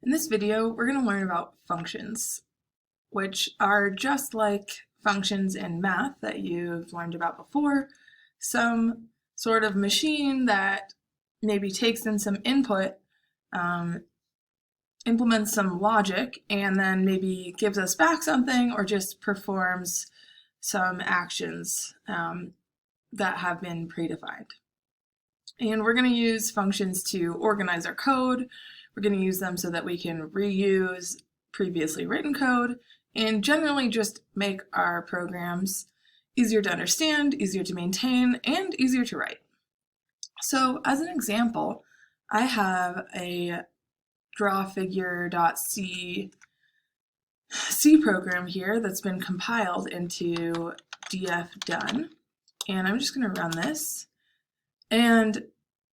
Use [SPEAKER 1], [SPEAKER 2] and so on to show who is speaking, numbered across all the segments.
[SPEAKER 1] In this video, we're going to learn about functions, which are just like functions in math that you've learned about before, some sort of machine that maybe takes in some input, implements some logic, and then maybe gives us back something or just performs some actions that have been predefined. And we're going to use functions to organize our code. We're going to use them so that we can reuse previously written code and generally just make our programs easier to understand, easier to maintain, and easier to write. So as an example, I have a drawfigure.c program here that's been compiled into df-done, and I'm just going to run this. And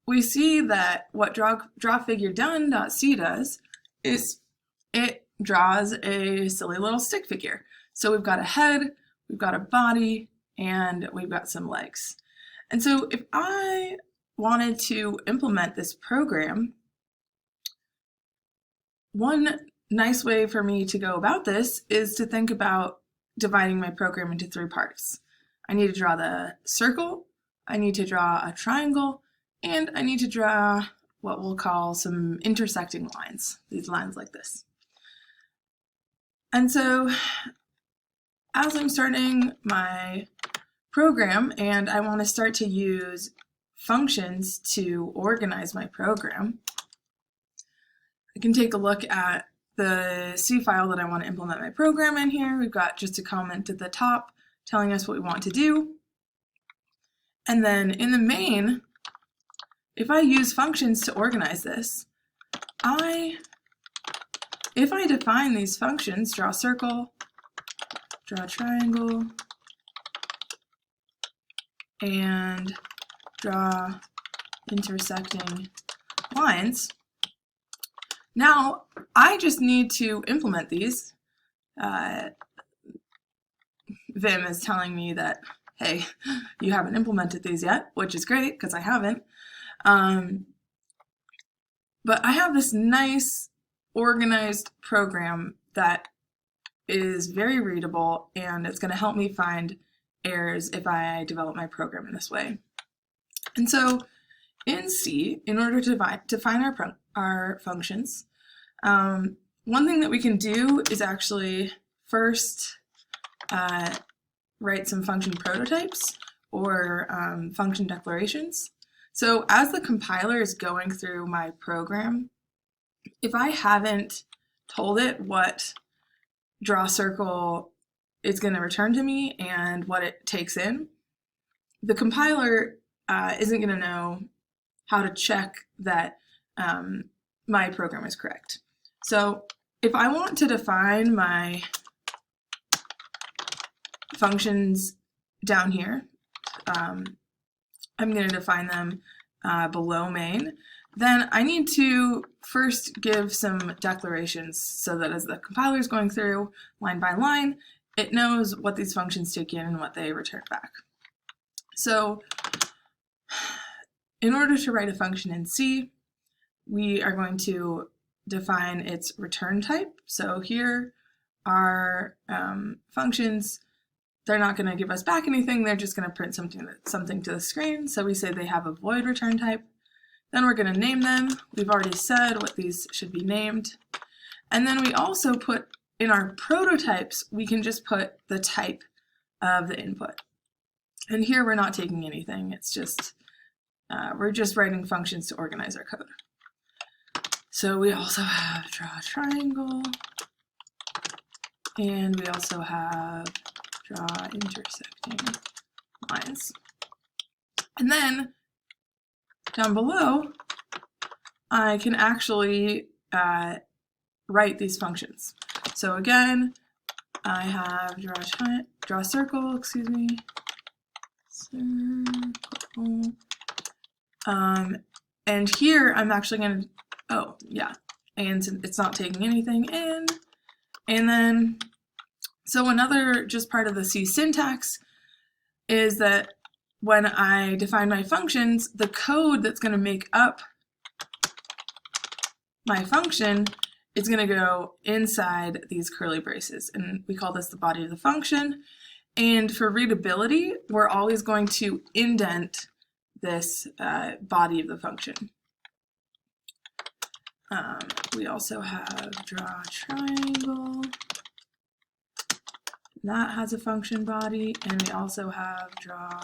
[SPEAKER 1] we see that what drawfigure-done.c does is it draws a silly little stick figure. So we've got a head, we've got a body, and we've got some legs. And so if I wanted to implement this program, one nice way for me to go about this is to think about dividing my program into three parts. I need to draw the circle, I need to draw a triangle, and I need to draw what we'll call some intersecting lines, these lines like this. And so as I'm starting my program and I want to start to use functions to organize my program, I can take a look at the C file that I want to implement my program in here. We've got just a comment at the top telling us what we want to do. And then in the main, if I use functions to organize this, if I define these functions, draw a circle, draw a triangle, and draw intersecting lines, now I just need to implement these. Vim is telling me that, hey, you haven't implemented these yet, which is great because I haven't. But I have this nice organized program that is very readable, and it's going to help me find errors if I develop my program in this way. And so in C, in order to define our functions, one thing that we can do is actually first write some function prototypes or function declarations. So as the compiler is going through my program, if I haven't told it what draw circle is going to return to me and what it takes in, the compiler isn't going to know how to check that my program is correct. So if I want to define my functions down here, I'm going to define them below main. Then I need to first give some declarations so that as the compiler is going through line by line, it knows what these functions take in and what they return back. So in order to write a function in C, we are going to define its return type. So here are functions. They're not going to give us back anything, they're just going to print something to the screen. So we say they have a void return type. Then we're going to name them. We've already said what these should be named. And then we also put in our prototypes, we can just put the type of the input. And here we're not taking anything, it's just, we're just writing functions to organize our code. So we also have draw a triangle, and we also have draw intersecting lines. And then down below, I can actually write these functions. So again, I have draw a circle, excuse me, circle. And here I'm actually going to, oh yeah, and it's not taking anything in. And then, so another just part of the C syntax is that when I define my functions, the code that's going to make up my function it's going to go inside these curly braces, and we call this the body of the function. And for readability, we're always going to indent this body of the function. We also have draw triangle. That has a function body, and we also have draw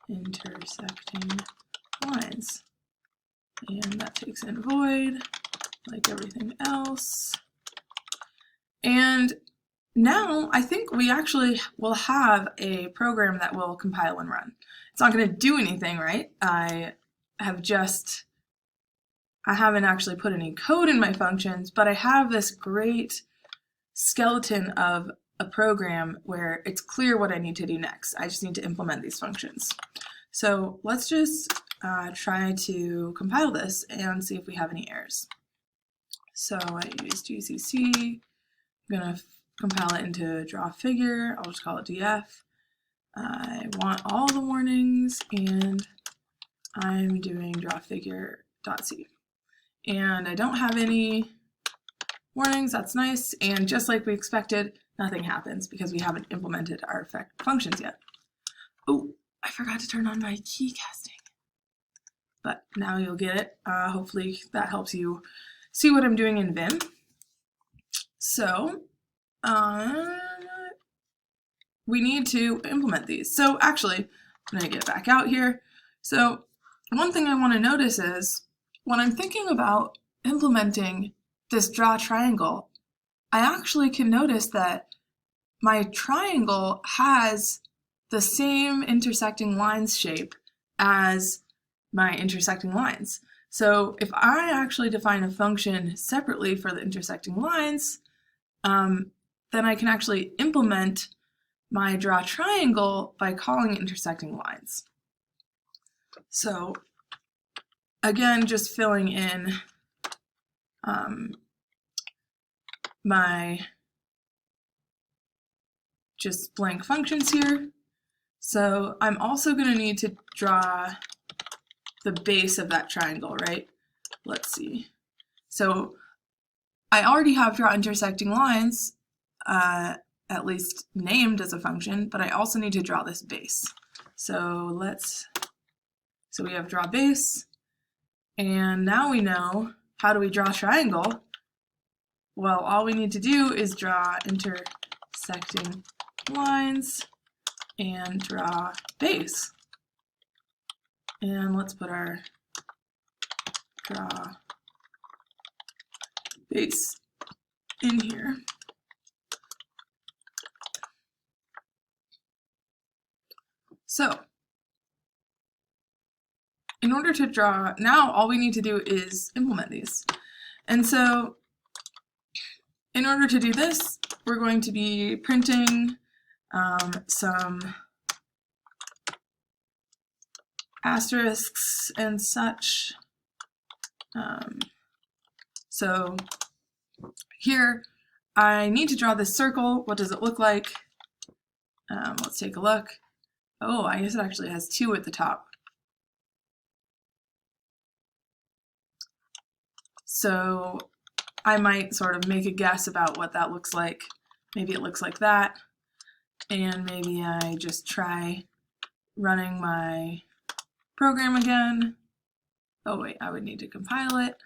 [SPEAKER 1] intersecting lines. And that takes in void, like everything else. And now I think we actually will have a program that will compile and run. It's not going to do anything, right? I haven't actually put any code in my functions, but I have this great skeleton of a program where it's clear what I need to do next. I just need to implement these functions. So let's just try to compile this and see if we have any errors. So I used GCC. I'm going to compile it into draw figure. I'll just call it df. I want all the warnings, and I'm doing draw figure.c. And I don't have any warnings. That's nice. And just like we expected, nothing happens because we haven't implemented our functions yet. Oh, I forgot to turn on my key casting. But now you'll get it. Hopefully that helps you see what I'm doing in Vim. So we need to implement these. So actually, I'm going to get back out here. So one thing I want to notice is when I'm thinking about implementing this draw triangle, I actually can notice that my triangle has the same intersecting lines shape as my intersecting lines. So if I actually define a function separately for the intersecting lines, then I can actually implement my draw triangle by calling intersecting lines. So again, just filling in my just blank functions here. So I'm also going to need to draw the base of that triangle, right? Let's see. So I already have draw intersecting lines, at least named as a function, but I also need to draw this base. So we have draw base, and now we know how do we draw triangle. Well, all we need to do is draw intersecting lines and draw base. And let's put our draw base in here. So in order to draw, now all we need to do is implement these. And so in order to do this, we're going to be printing some asterisks and such. So here I need to draw this circle. What does it look like? Let's take a look. Oh, I guess it actually has 2 at the top. So I might sort of make a guess about what that looks like. Maybe it looks like that. And maybe I just try running my program again. Oh wait, I would need to compile it.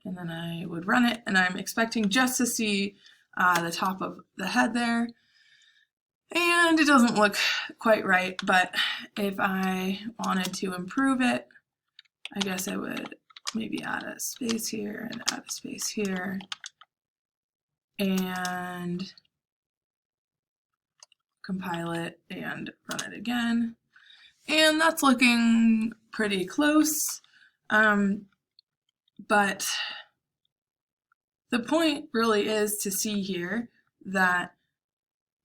[SPEAKER 1] And then I would run it. And I'm expecting just to see the top of the head there. And it doesn't look quite right, but if I wanted to improve it, I guess I would maybe add a space here and add a space here. And compile it and run it again. And that's looking pretty close. But the point really is to see here that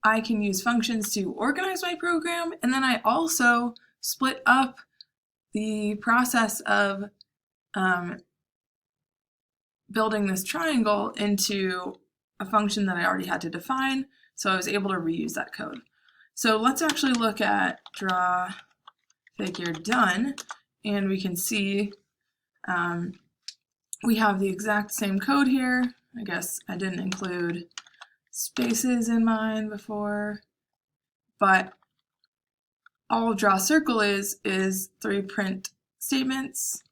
[SPEAKER 1] I can use functions to organize my program, and then I also split up the process of building this triangle into a function that I already had to define, so I was able to reuse that code. So let's actually look at draw figure done, and we can see we have the exact same code here. I guess I didn't include spaces in mine before, but all draw circle is 3 print statements.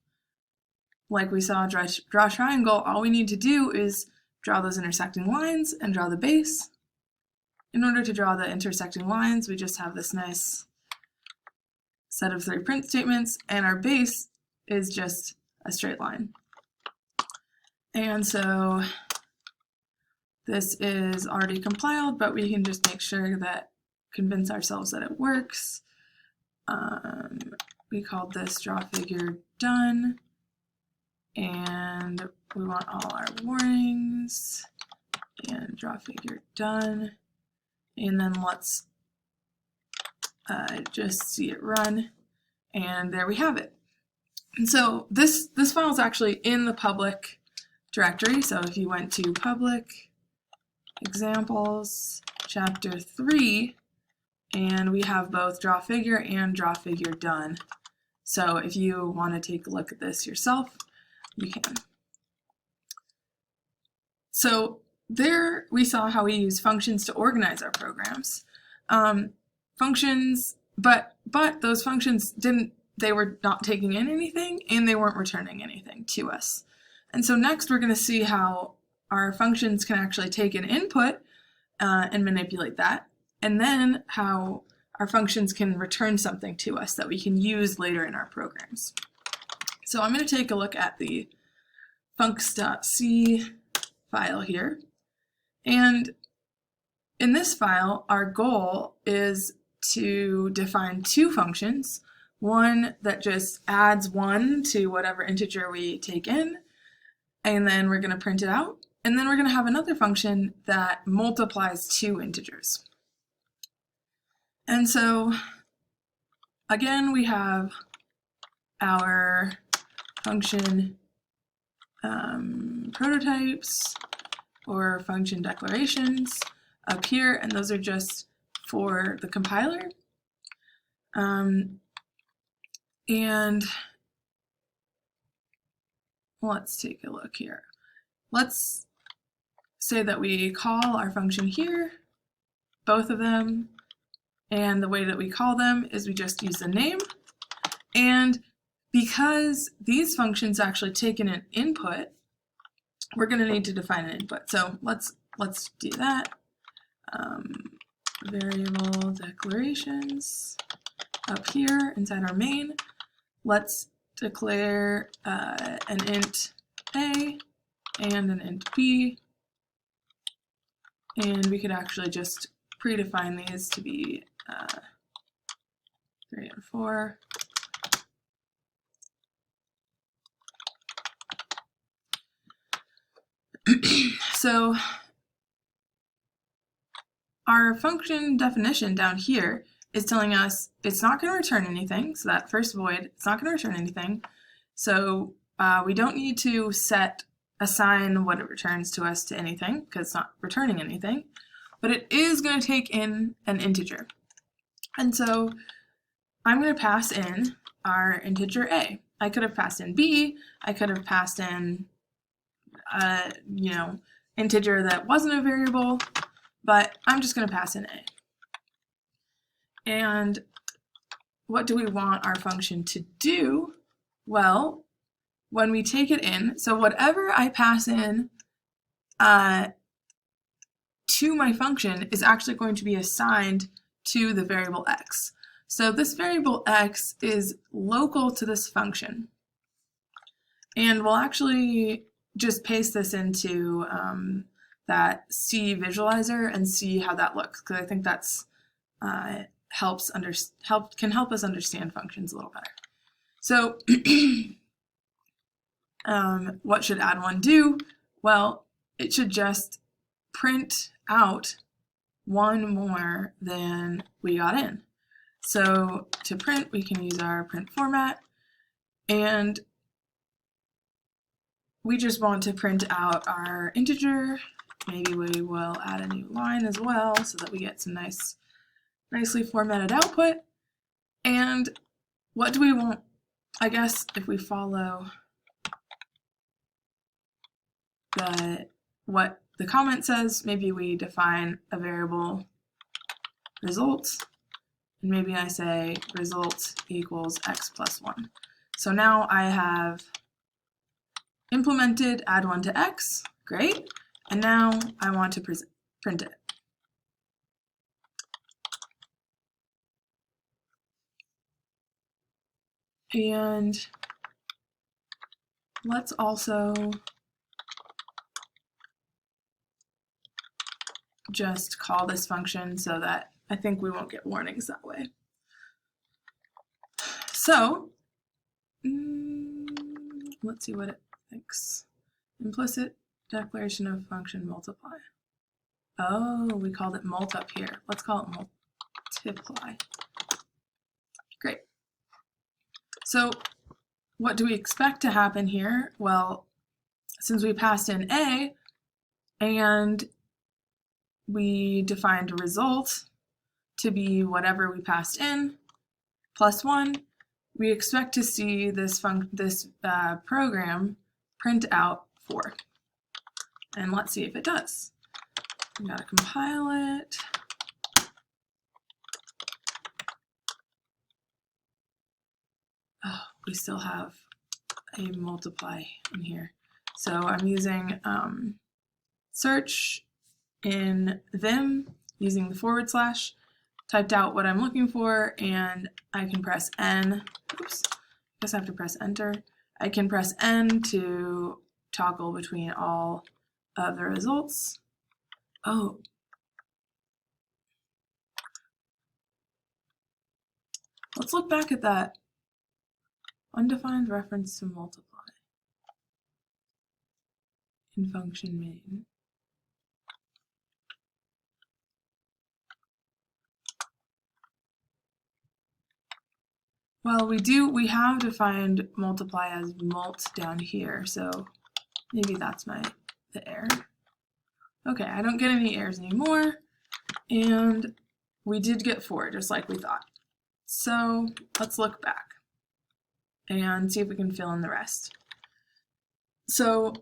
[SPEAKER 1] Like we saw draw triangle, all we need to do is draw those intersecting lines and draw the base. In order to draw the intersecting lines, we just have this nice set of 3 print statements, and our base is just a straight line. And so this is already compiled, but we can just make sure that, convince ourselves that it works. We called this draw figure done, and we want all our warnings, and draw figure done, and then let's just see it run, and there we have it. And so this file is actually in the public directory. So if you went to public examples chapter 3, and we have both draw figure and draw figure done. So if you want to take a look at this yourself, you can. So there we saw how we use functions to organize our programs. Functions, but those functions they were not taking in anything, and they weren't returning anything to us. And so next we're going to see how our functions can actually take an input and manipulate that, and then how our functions can return something to us that we can use later in our programs. So I'm going to take a look at the funcs.c file here. And in this file, our goal is to define 2 functions. One that just adds 1 to whatever integer we take in, and then we're going to print it out. And then we're going to have another function that multiplies 2 integers. And so, again, we have our function prototypes or function declarations up here, and those are just for the compiler. And let's take a look here. Let's say that we call our function here, both of them, and the way that we call them is we just use the name. And because these functions actually take in an input, we're going to need to define an input. So let's do that. Variable declarations up here inside our main. Let's declare an int a and an int b, and we could actually just predefine these to be 3 and 4. So our function definition down here is telling us it's not going to return anything. So that first void, it's not going to return anything. So we don't need to assign what it returns to us to anything because it's not returning anything. But it is going to take in an integer. And so I'm going to pass in our integer a. I could have passed in b. I could have passed in integer that wasn't a variable, but I'm just going to pass in a. And what do we want our function to do? Well, when we take it in, so whatever I pass in to my function is actually going to be assigned to the variable x. So this variable x is local to this function. And we'll actually just paste this into that C visualizer and see how that looks, because I think that's can help us understand functions a little better. So what should add1 do? Well, it should just print out 1 more than we got in. So to print, we can use our print format, and we just want to print out our integer. Maybe we will add a new line as well so that we get some nicely formatted output. And what do we want? I guess if we follow the what the comment says. Maybe we define a variable results, and maybe I say result equals x plus 1. So now I have implemented add 1 to x, great, and now I want to print it. And let's also just call this function so that I think we won't get warnings that way. So let's see what it thinks. Implicit declaration of function multiply. Oh, we called it mult up here. Let's call it multiply. Great. So what do we expect to happen here? Well, since we passed in a and we defined a result to be whatever we passed in plus 1, we expect to see this program print out 4. And let's see if it does. We gotta compile it. Oh, we still have a multiply in here. So I'm using search in Vim using the /, typed out what I'm looking for, and I can press N. Oops, I guess I have to press enter. I can press N to toggle between all of the results. Oh. Let's look back at that undefined reference to multiply in function main. Well, we have defined multiply as mult down here, so maybe that's the error. Okay, I don't get any errors anymore, and we did get 4, just like we thought. So let's look back and see if we can fill in the rest. So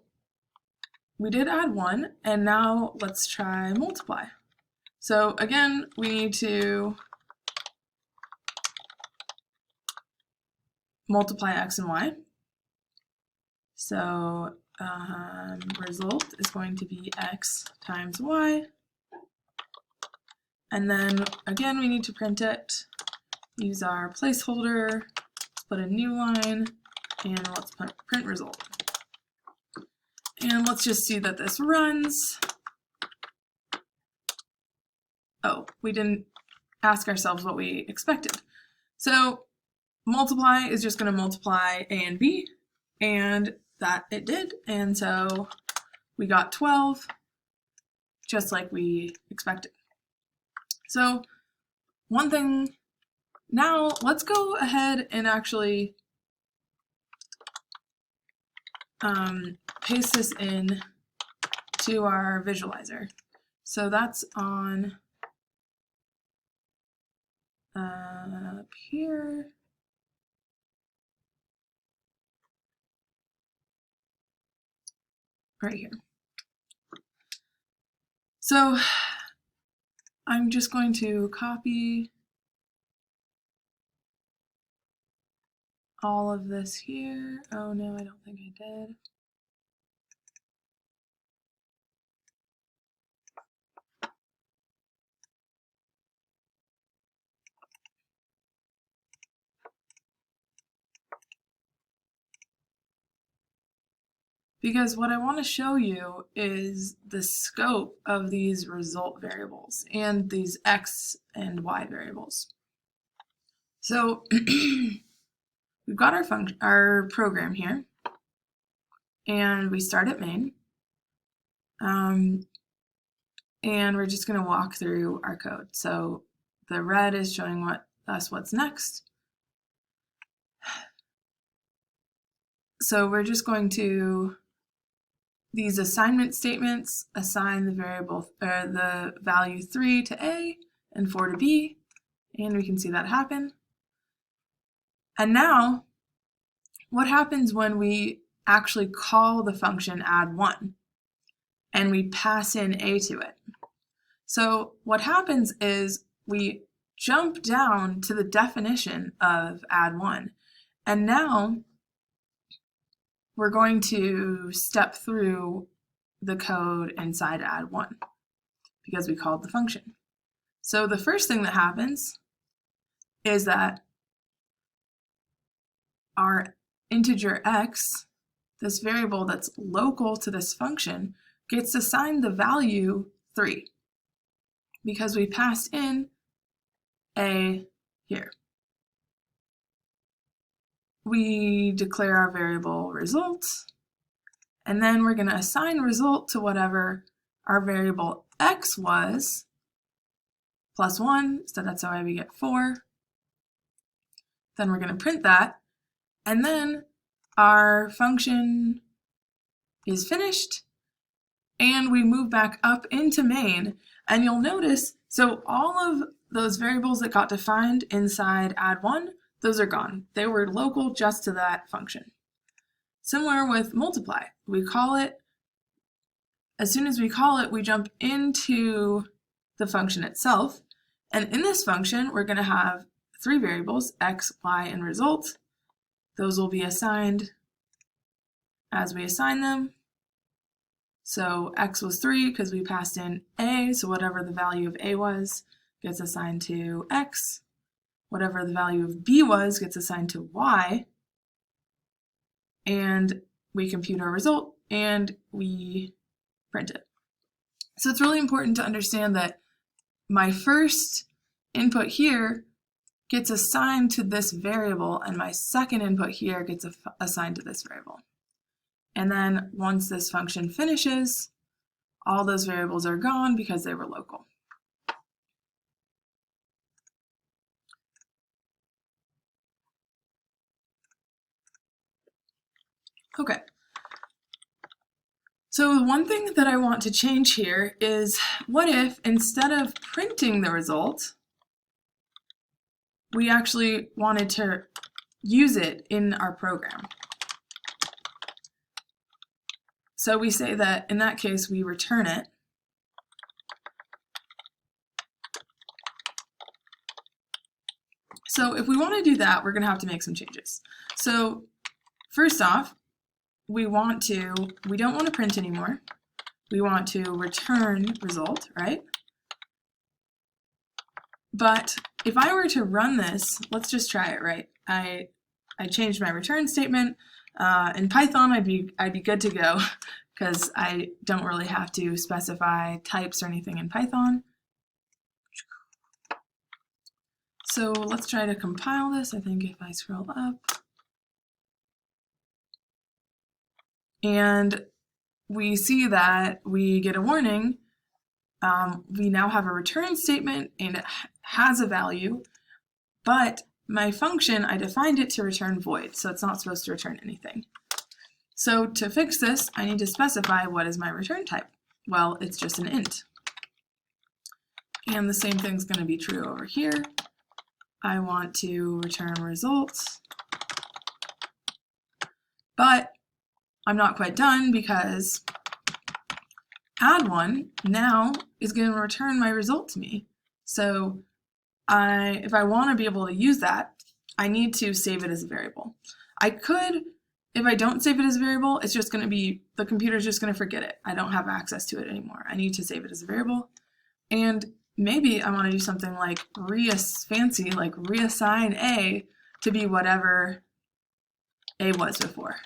[SPEAKER 1] we did add 1, and now let's try multiply. So again, we need to multiply x and y. So result is going to be x times y. And then again, we need to print it. Use our placeholder, put a new line, and let's print result. And let's just see that this runs. Oh, we didn't ask ourselves what we expected. So multiply is just going to multiply a and b, and that it did. And so we got 12, just like we expected. So one thing, now let's go ahead and actually paste this in to our visualizer. So that's on up here. Right here. So I'm just going to copy all of this here. Oh no, I don't think I did. Because what I want to show you is the scope of these result variables and these x and y variables. So we've got our program here, and we start at main, and we're just going to walk through our code. So the red is showing us what's next. So we're just going to these assignment statements assign the variable or the value 3 to A and 4 to B, and we can see that happen. And now, what happens when we actually call the function add1? and we pass in a to it. So what happens is we jump down to the definition of add1, and now we're going to step through the code inside add1 because we called the function. So the first thing that happens is that our integer x, this variable that's local to this function, gets assigned the value 3 because we passed in a here. We declare our variable result, and then we're going to assign result to whatever our variable x was, plus 1, so that's why we get 4. Then we're going to print that, and then our function is finished, and we move back up into main, and you'll notice, so all of those variables that got defined inside add1, those are gone. They were local just to that function. Similar with multiply. We call it, as soon as we call it, we jump into the function itself, and in this function, we're going to have 3 variables, x, y, and result. Those will be assigned as we assign them. So x was 3 because we passed in a, so whatever the value of a was gets assigned to x. Whatever the value of b was gets assigned to y. And we compute our result and we print it. So it's really important to understand that my first input here gets assigned to this variable, and my second input here gets assigned to this variable. And then once this function finishes, all those variables are gone because they were local. Okay. So one thing that I want to change here is, what if instead of printing the result, we actually wanted to use it in our program? So we say that in that case we return it. So if we want to do that, we're going to have to make some changes. So first off, we don't want to print anymore. We want to return result, right? But if I were to run this, let's just try it, right? I changed my return statement. In Python, I'd be good to go because I don't really have to specify types or anything in Python. So let's try to compile this. I think if I scroll up, and we see that we get a warning. We now have a return statement and it has a value, but my function, I defined it to return void, so it's not supposed to return anything. So to fix this, I need to specify what is my return type. Well, it's just an int. And the same thing's going to be true over here. I want to return results, but I'm not quite done because add1 now is going to return my result to me. So if I want to be able to use that, I need to save it as a variable. I could, if I don't save it as a variable, it's just going to be, the computer's just going to forget it. I don't have access to it anymore. I need to save it as a variable. And maybe I want to do something like fancy, like reassign a to be whatever a was before.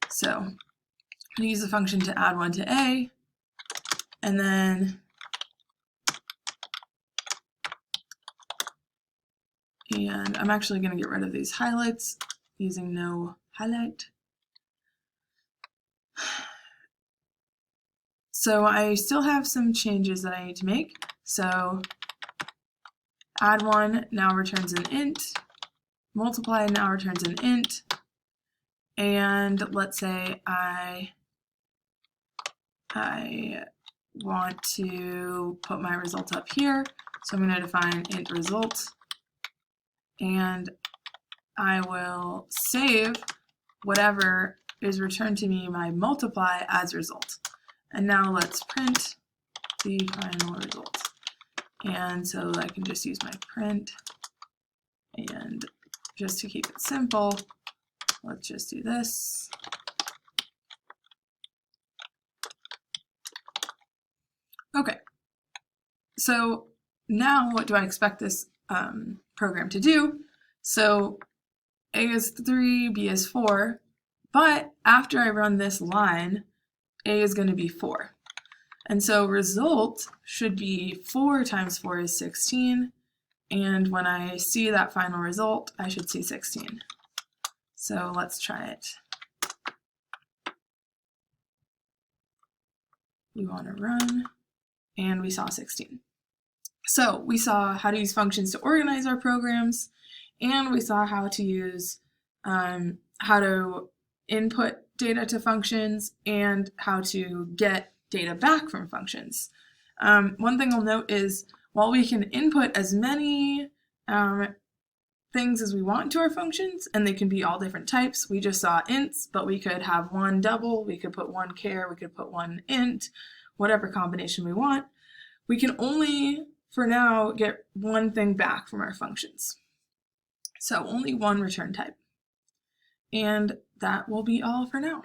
[SPEAKER 1] So I'm going to use the function to add 1 to a, and then I'm actually going to get rid of these highlights using no highlight. So I still have some changes that I need to make. So add1 now returns an int, multiply now returns an int, and let's say I want to put my result up here, so I'm going to define int result, and I will save whatever is returned to me my multiply as result. And now let's print the final result. And so I can just use my print, and just to keep it simple, let's just do this. Okay, so now what do I expect this program to do? So A is 3, B is 4, but after I run this line, A is going to be 4. And so result should be 4 times 4 is 16, and when I see that final result, I should see 16. So let's try it. We want to run, and we saw 16. So we saw how to use functions to organize our programs, and we saw how to use how to input data to functions and how to get data back from functions. One thing I'll note is while we can input as many things as we want to our functions, and they can be all different types. We just saw ints, but we could have one double, we could put one char, we could put one int, whatever combination we want. We can only, for now, get one thing back from our functions. So only one return type. And that will be all for now.